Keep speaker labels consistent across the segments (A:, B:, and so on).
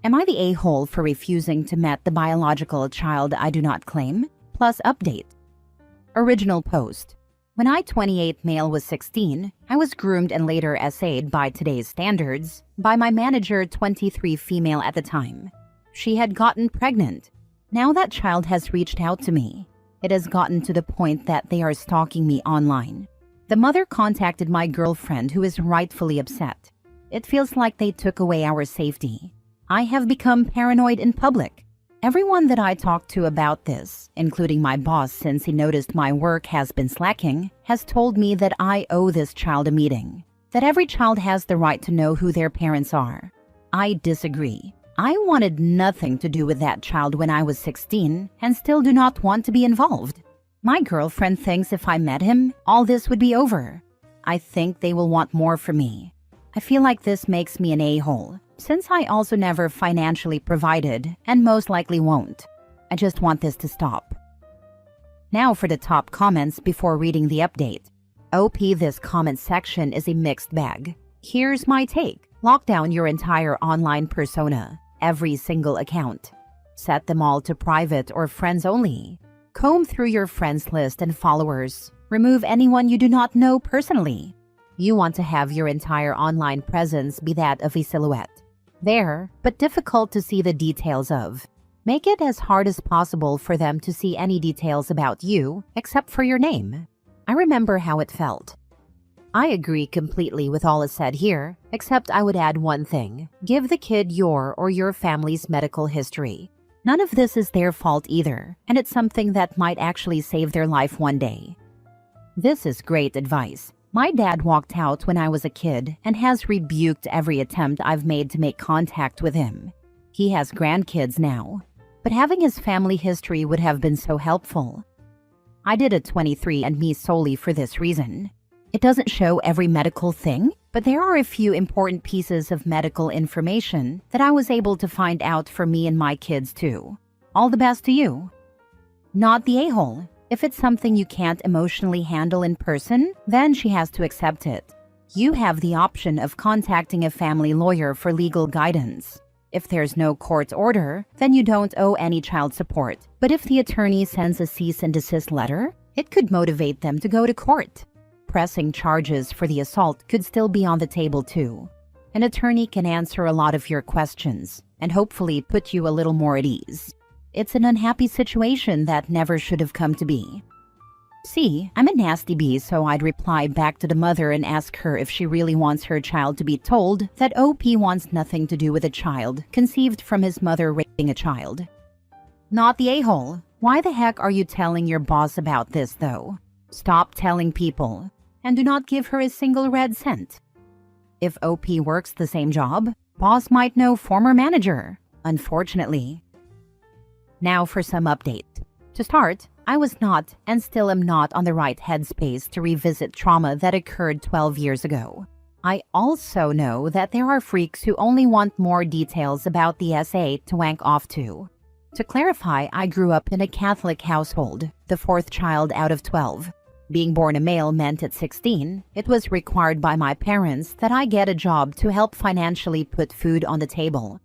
A: Am I the a-hole for refusing to met the biological child I do not claim? Plus update. Original post. When I 28 male was 16, I was groomed and later essayed by today's standards by my manager 23 female at the time. She had gotten pregnant. Now that child has reached out to me. It has gotten to the point that they are stalking me online. The mother contacted my girlfriend who is rightfully upset. It feels like they took away our safety. I have become paranoid in public. Everyone that I talked to about this, including my boss since he noticed my work has been slacking, has told me that I owe this child a meeting. That every child has the right to know who their parents are. I disagree. I wanted nothing to do with that child when I was 16 and still do not want to be involved. My girlfriend thinks if I met him, all this would be over. I think they will want more from me. I feel like this makes me an a-hole, since I also never financially provided and most likely won't. I just want this to stop. Now for the top comments before reading the update. OP, this comment section is a mixed bag. Here's my take. Lock down your entire online persona, every single account. Set them all to private or friends only. Comb through your friends list and followers. Remove anyone you do not know personally. You want to have your entire online presence be that of a silhouette. There, but difficult to see the details of. Make it as hard as possible for them to see any details about you except for your name. I remember how it felt. I agree completely with all is said here, except I would add one thing. Give the kid your or your family's medical history. None of this is their fault either, and it's something that might actually save their life one day. This is great advice. My dad walked out when I was a kid and has rebuked every attempt I've made to make contact with him. He has grandkids now, but having his family history would have been so helpful. I did a 23andMe solely for this reason. It doesn't show every medical thing, but there are a few important pieces of medical information that I was able to find out for me and my kids too. All the best to you. Not the a-hole. If it's something you can't emotionally handle in person, then she has to accept it. You have the option of contacting a family lawyer for legal guidance. If there's no court order, then you don't owe any child support. But if the attorney sends a cease and desist letter, it could motivate them to go to court. Pressing charges for the assault could still be on the table too. An attorney can answer a lot of your questions and hopefully put you a little more at ease. It's an unhappy situation that never should have come to be. See, I'm a nasty bee, so I'd reply back to the mother and ask her if she really wants her child to be told that OP wants nothing to do with a child conceived from his mother raping a child. Not the a-hole. Why the heck are you telling your boss about this though? Stop telling people. And do not give her a single red cent. If OP works the same job, boss might know former manager, unfortunately. Now for some update. To start, I was not and still am not on the right headspace to revisit trauma that occurred 12 years ago. I also know that there are freaks who only want more details about the SA to wank off to. To clarify, I grew up in a Catholic household, the fourth child out of 12. Being born a male meant at 16, it was required by my parents that I get a job to help financially put food on the table.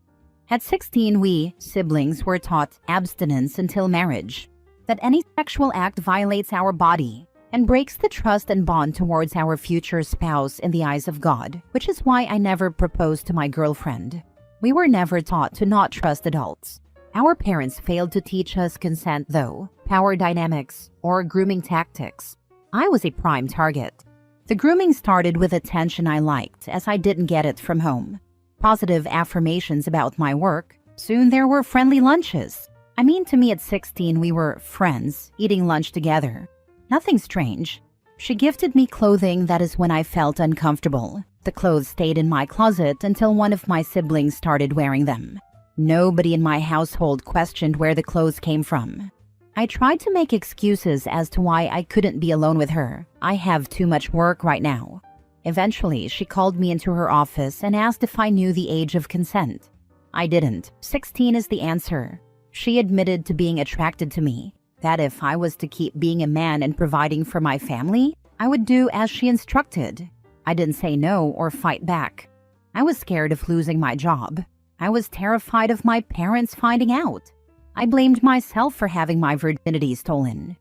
A: At 16, we, siblings, were taught abstinence until marriage, that any sexual act violates our body and breaks the trust and bond towards our future spouse in the eyes of God, which is why I never proposed to my girlfriend. We were never taught to not trust adults. Our parents failed to teach us consent though, power dynamics, or grooming tactics. I was a prime target. The grooming started with attention I liked, as I didn't get it from home. Positive affirmations about my work. Soon there were friendly lunches. I mean, to me at 16 we were friends, eating lunch together. Nothing strange. She gifted me clothing, that is when I felt uncomfortable. The clothes stayed in my closet until one of my siblings started wearing them. Nobody in my household questioned where the clothes came from. I tried to make excuses as to why I couldn't be alone with her. I have too much work right now. Eventually, she called me into her office and asked if I knew the age of consent. I didn't. 16 is the answer. She admitted to being attracted to me, that if I was to keep being a man and providing for my family, I would do as she instructed. I didn't say no or fight back. I was scared of losing my job. I was terrified of my parents finding out. I blamed myself for having my virginity stolen.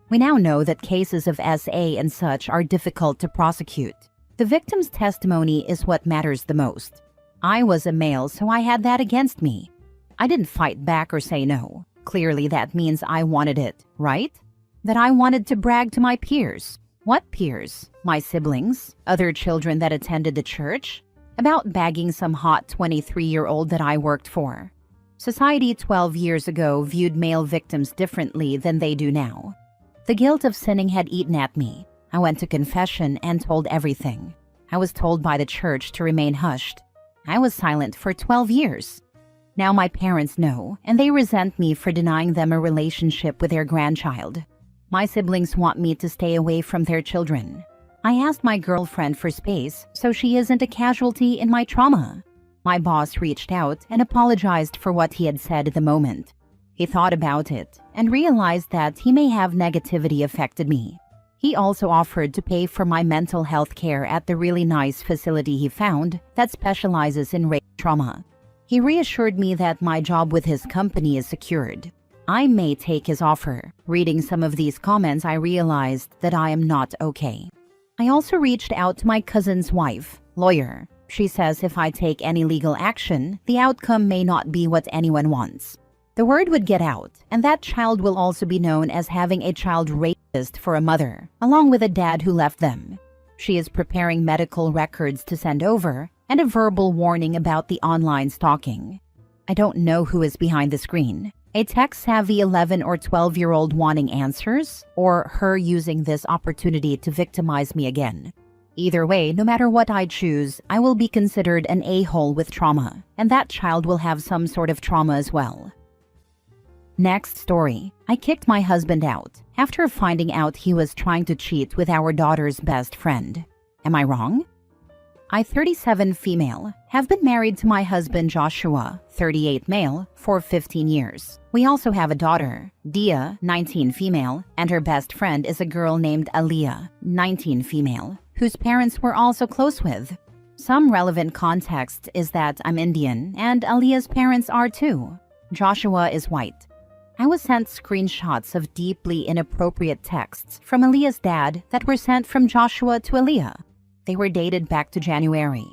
A: We now know that cases of SA and such are difficult to prosecute. The victim's testimony is what matters the most. I was a male, so I had that against me. I didn't fight back or say no. Clearly that means I wanted it, right? That I wanted to brag to my peers. What peers? My siblings? Other children that attended the church? About bagging some hot 23-year-old that I worked for. Society 12 years ago viewed male victims differently than they do now. The guilt of sinning had eaten at me. I went to confession and told everything. I was told by the church to remain hushed. I was silent for 12 years. Now my parents know, and they resent me for denying them a relationship with their grandchild. My siblings want me to stay away from their children. I asked my girlfriend for space so she isn't a casualty in my trauma. My boss reached out and apologized for what he had said at the moment. He thought about it and realized that he may have negativity affected me. He also offered to pay for my mental health care at the really nice facility he found that specializes in rape trauma. He reassured me that my job with his company is secured. I may take his offer. Reading some of these comments, I realized that I am not okay. I also reached out to my cousin's wife, lawyer. She says if I take any legal action, the outcome may not be what anyone wants. The word would get out, and that child will also be known as having a child rapist for a mother, along with a dad who left them. She is preparing medical records to send over and a verbal warning about the online stalking. I don't know who is behind the screen. A tech-savvy 11 or 12-year-old wanting answers, or her using this opportunity to victimize me again. Either way, no matter what I choose, I will be considered an a-hole with trauma, and that child will have some sort of trauma as well. Next story. I kicked my husband out after finding out he was trying to cheat with our daughter's best friend. Am I wrong? I, 37 female, have been married to my husband Joshua, 38 male, for 15 years. We also have a daughter, Dia, 19 female, and her best friend is a girl named Aliyah, 19 female, whose parents we're also close with. Some relevant context is that I'm Indian and Aliyah's parents are too. Joshua is white. I was sent screenshots of deeply inappropriate texts from Aliyah's dad that were sent from Joshua to Aliyah. They were dated back to January.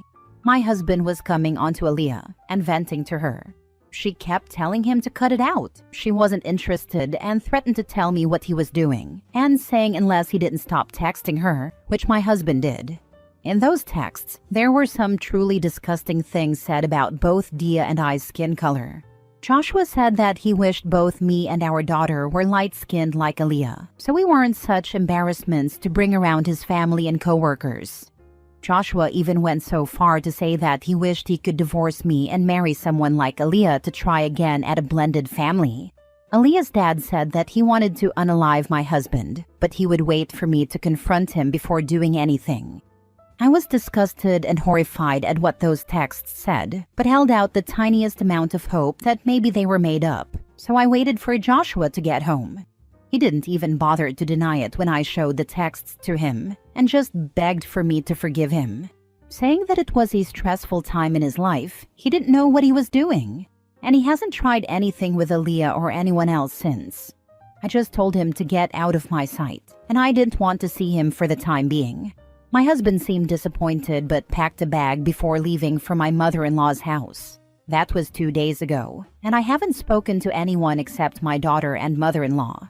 A: My husband was coming onto Aliyah and venting to her. She kept telling him to cut it out. She wasn't interested and threatened to tell me what he was doing, and saying unless he didn't stop texting her, which my husband did. In those texts, there were some truly disgusting things said about both Dia and I's skin color. Joshua said that he wished both me and our daughter were light-skinned like Aliyah, so we weren't such embarrassments to bring around his family and co-workers. Joshua even went so far to say that he wished he could divorce me and marry someone like Aliyah to try again at a blended family. Aliyah's dad said that he wanted to unalive my husband, but he would wait for me to confront him before doing anything. I was disgusted and horrified at what those texts said, but held out the tiniest amount of hope that maybe they were made up, so I waited for Joshua to get home. He didn't even bother to deny it when I showed the texts to him, and just begged for me to forgive him. Saying that it was a stressful time in his life, he didn't know what he was doing, and he hasn't tried anything with Aliyah or anyone else since. I just told him to get out of my sight, and I didn't want to see him for the time being. My husband seemed disappointed but packed a bag before leaving for my mother-in-law's house. That was 2 days ago, and I haven't spoken to anyone except my daughter and mother-in-law.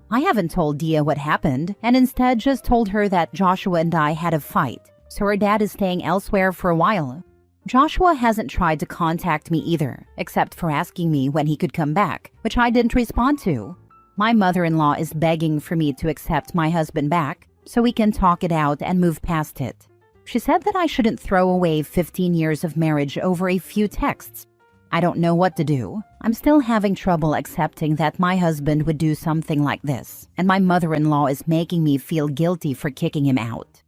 A: I haven't told Dia what happened, and instead just told her that Joshua and I had a fight, so her dad is staying elsewhere for a while. Joshua hasn't tried to contact me either, except for asking me when he could come back, which I didn't respond to. My mother-in-law is begging for me to accept my husband back, so we can talk it out and move past it. She said that I shouldn't throw away 15 years of marriage over a few texts. I don't know what to do. I'm still having trouble accepting that my husband would do something like this, and my mother-in-law is making me feel guilty for kicking him out.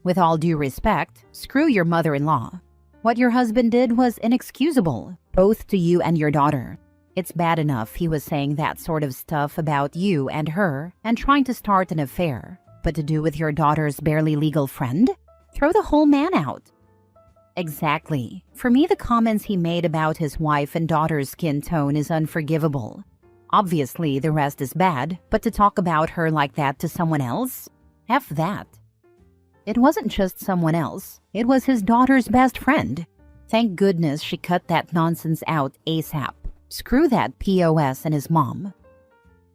A: With all due respect, screw your mother-in-law. What your husband did was inexcusable, both to you and your daughter. It's bad enough he was saying that sort of stuff about you and her and trying to start an affair, but to do with your daughter's barely legal friend? Throw the whole man out. Exactly. For me, the comments he made about his wife and daughter's skin tone is unforgivable. Obviously, the rest is bad, but to talk about her like that to someone else? F that. It wasn't just someone else, it was his daughter's best friend. Thank goodness she cut that nonsense out ASAP. Screw that POS and his mom.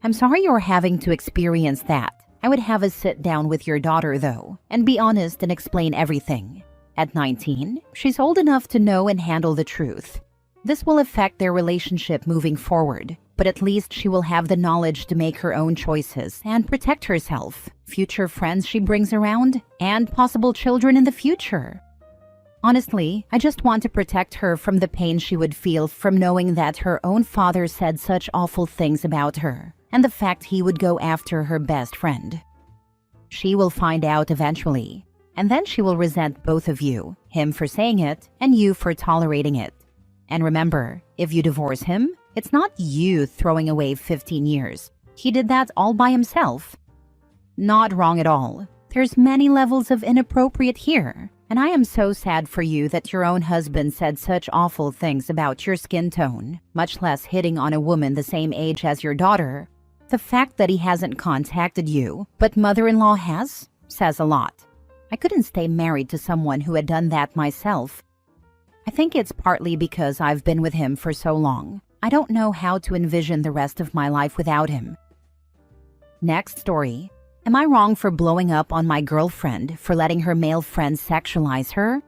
A: I'm sorry you're having to experience that. I would have a sit down with your daughter though, and be honest and explain everything. At 19, she's old enough to know and handle the truth. This will affect their relationship moving forward, but at least she will have the knowledge to make her own choices and protect herself, future friends she brings around, and possible children in the future. Honestly, I just want to protect her from the pain she would feel from knowing that her own father said such awful things about her, and the fact he would go after her best friend. She will find out eventually, and then she will resent both of you, him for saying it and you for tolerating it. And remember, if you divorce him, it's not you throwing away 15 years. He did that all by himself. Not wrong at all. There's many levels of inappropriate here, and I am so sad for you that your own husband said such awful things about your skin tone, much less hitting on a woman the same age as your daughter. The fact that he hasn't contacted you, but mother-in-law has, says a lot. I couldn't stay married to someone who had done that myself. I think it's partly because I've been with him for so long. I don't know how to envision the rest of my life without him. Next story. Am I wrong for blowing up on my girlfriend for letting her male friends sexualize her?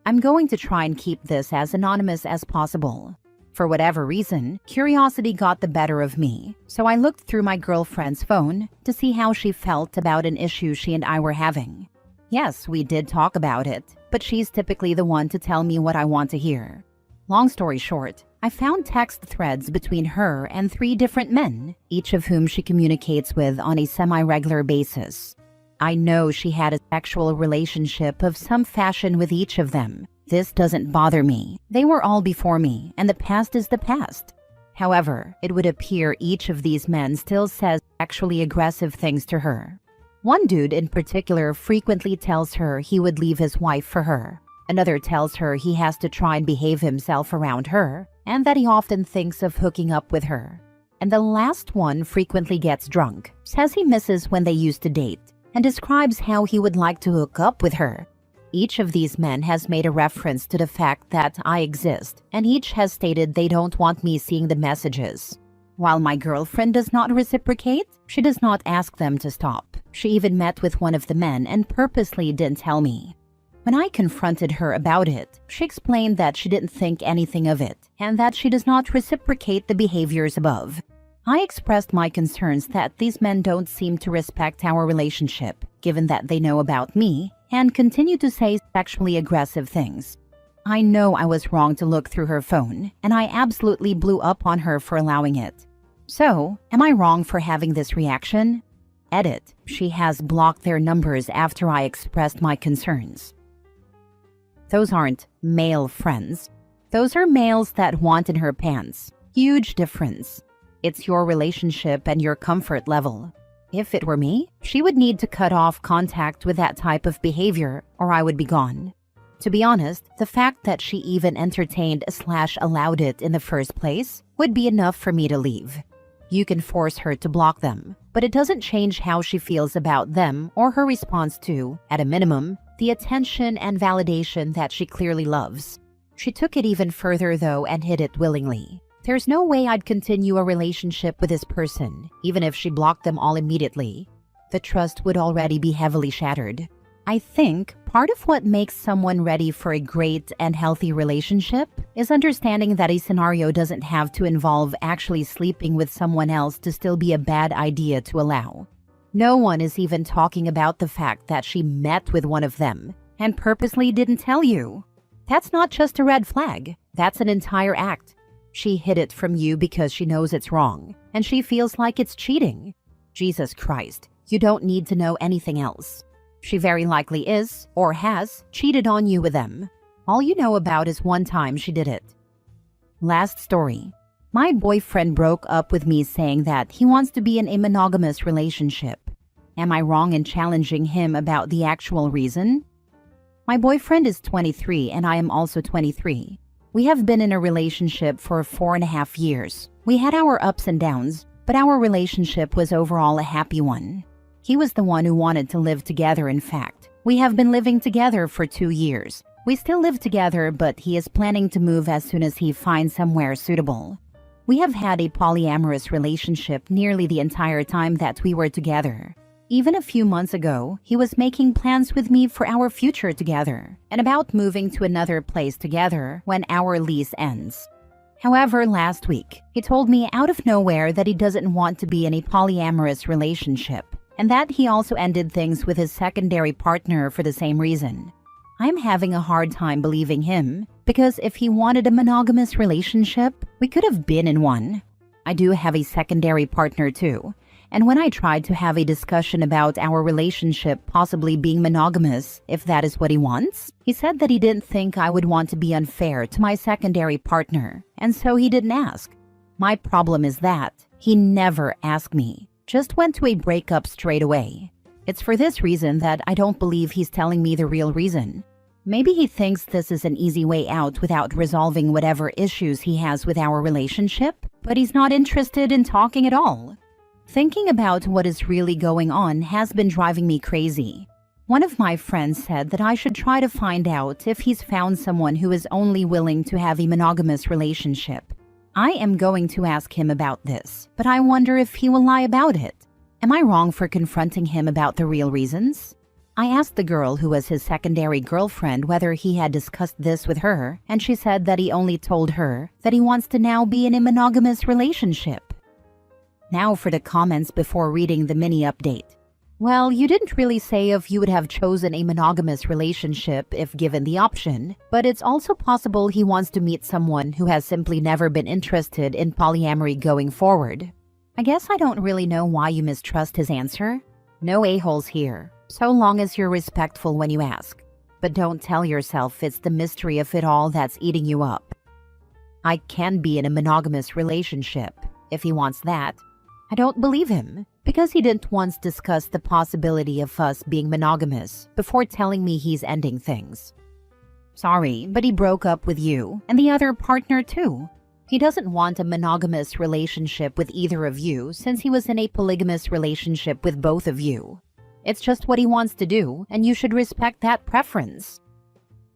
A: I'm going to try and keep this as anonymous as possible. For whatever reason, curiosity got the better of me, so I looked through my girlfriend's phone to see how she felt about an issue she and I were having. Yes, we did talk about it, but she's typically the one to tell me what I want to hear. Long story short, I found text threads between her and 3 different men, each of whom she communicates with on a semi-regular basis. I know she had a sexual relationship of some fashion with each of them. This doesn't bother me. They were all before me, and the past is the past. However, it would appear each of these men still says sexually aggressive things to her. One dude in particular frequently tells her he would leave his wife for her. Another tells her he has to try and behave himself around her, and that he often thinks of hooking up with her. And the last one frequently gets drunk, says he misses when they used to date, and describes how he would like to hook up with her. Each of these men has made a reference to the fact that I exist, and each has stated they don't want me seeing the messages. While my girlfriend does not reciprocate, she does not ask them to stop. She even met with one of the men and purposely didn't tell me. When I confronted her about it, she explained that she didn't think anything of it and that she does not reciprocate the behaviors above. I expressed my concerns that these men don't seem to respect our relationship, given that they know about me, and continue to say sexually aggressive things. I know I was wrong to look through her phone, and I absolutely blew up on her for allowing it. So, am I wrong for having this reaction? Edit. She has blocked their numbers after I expressed my concerns. Those aren't male friends. Those are males that want in her pants. Huge difference. It's your relationship and your comfort level. If it were me, she would need to cut off contact with that type of behavior, or I would be gone. To be honest, the fact that she even entertained/allowed it in the first place would be enough for me to leave. You can force her to block them, but it doesn't change how she feels about them or her response to, at a minimum, the attention and validation that she clearly loves. She took it even further though and hid it willingly. There's no way I'd continue a relationship with this person, even if she blocked them all immediately. The trust would already be heavily shattered. I think part of what makes someone ready for a great and healthy relationship is understanding that a scenario doesn't have to involve actually sleeping with someone else to still be a bad idea to allow. No one is even talking about the fact that she met with one of them and purposely didn't tell you. That's not just a red flag, that's an entire act. She hid it from you because she knows it's wrong, and she feels like it's cheating. Jesus Christ, you don't need to know anything else. She very likely is, or has, cheated on you with them. All you know about is one time she did it. Last story. My boyfriend broke up with me saying that he wants to be in a monogamous relationship. Am I wrong in challenging him about the actual reason? My boyfriend is 23 and I am also 23. We have been in a relationship for 4.5 years. We had our ups and downs, but our relationship was overall a happy one. He was the one who wanted to live together, in fact. We have been living together for 2 years. We still live together, but he is planning to move as soon as he finds somewhere suitable. We have had a polyamorous relationship nearly the entire time that we were together. Even a few months ago, he was making plans with me for our future together and about moving to another place together when our lease ends. However, last week, he told me out of nowhere that he doesn't want to be in a polyamorous relationship and that he also ended things with his secondary partner for the same reason. I'm having a hard time believing him because if he wanted a monogamous relationship, we could have been in one. I do have a secondary partner too, and when I tried to have a discussion about our relationship possibly being monogamous, if that is what he wants, he said that he didn't think I would want to be unfair to my secondary partner, and so he didn't ask. My problem is that he never asked me, just went to a breakup straight away. It's for this reason that I don't believe he's telling me the real reason. Maybe he thinks this is an easy way out without resolving whatever issues he has with our relationship, but he's not interested in talking at all. Thinking about what is really going on has been driving me crazy. One of my friends said that I should try to find out if he's found someone who is only willing to have a monogamous relationship. I am going to ask him about this, but I wonder if he will lie about it. Am I wrong for confronting him about the real reasons? I asked the girl who was his secondary girlfriend whether he had discussed this with her, and she said that he only told her that he wants to now be in a monogamous relationship. Now for the comments before reading the mini update. Well, you didn't really say if you would have chosen a monogamous relationship if given the option, but it's also possible he wants to meet someone who has simply never been interested in polyamory going forward. I guess I don't really know why you mistrust his answer. No a-holes here, so long as you're respectful when you ask. But don't tell yourself it's the mystery of it all that's eating you up. I can be in a monogamous relationship, if he wants that. I don't believe him, because he didn't once discuss the possibility of us being monogamous before telling me he's ending things. Sorry, but he broke up with you and the other partner too. He doesn't want a monogamous relationship with either of you since he was in a polygamous relationship with both of you. It's just what he wants to do, and you should respect that preference.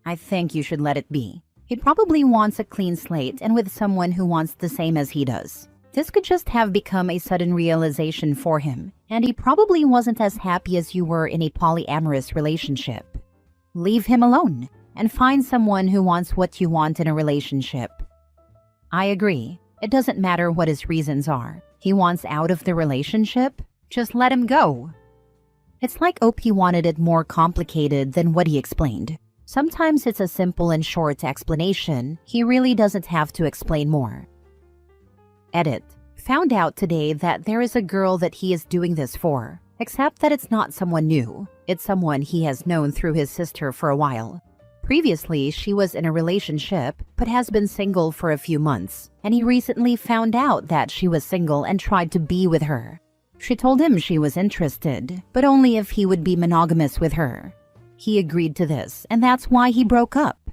A: I think you should let it be. He probably wants a clean slate and with someone who wants the same as he does. This could just have become a sudden realization for him, and he probably wasn't as happy as you were in a polyamorous relationship. Leave him alone, and find someone who wants what you want in a relationship. I agree. It doesn't matter what his reasons are. He wants out of the relationship? Just let him go. It's like OP wanted it more complicated than what he explained. Sometimes it's a simple and short explanation. He really doesn't have to explain more. Edit. Found out today that there is a girl that he is doing this for, except that it's not someone new. It's someone he has known through his sister for a while. Previously, she was in a relationship, but has been single for a few months, and he recently found out that she was single and tried to be with her. She told him she was interested, but only if he would be monogamous with her. He agreed to this, and that's why he broke up.